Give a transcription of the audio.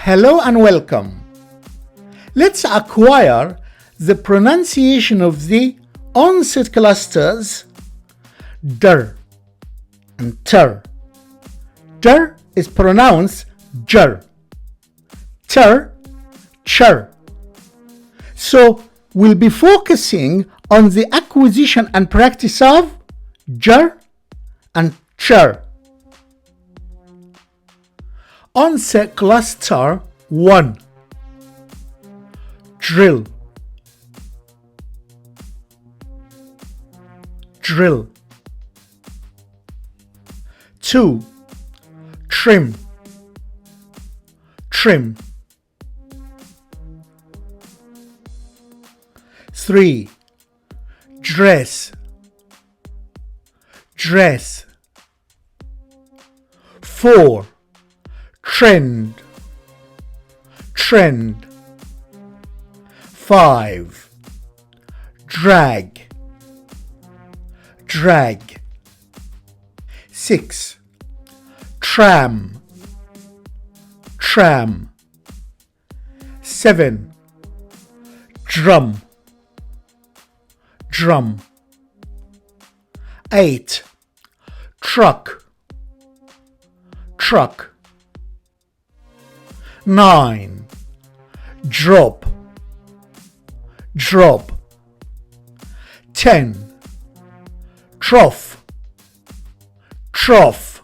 Hello and welcome. Let's acquire the pronunciation of the onset clusters der and ter. Der is pronounced jer, ter, cher. So we'll be focusing on the acquisition and practice of jer and cher. Onset cluster 1. Drill, drill. 2. Trim, trim. 3. Dress, dress. 4. Trend, trend. 5. Drag, drag. 6. Tram, tram. 7. Drum, drum. 8. Truck, truck. 9. Drop, drop. 10. Trough, trough.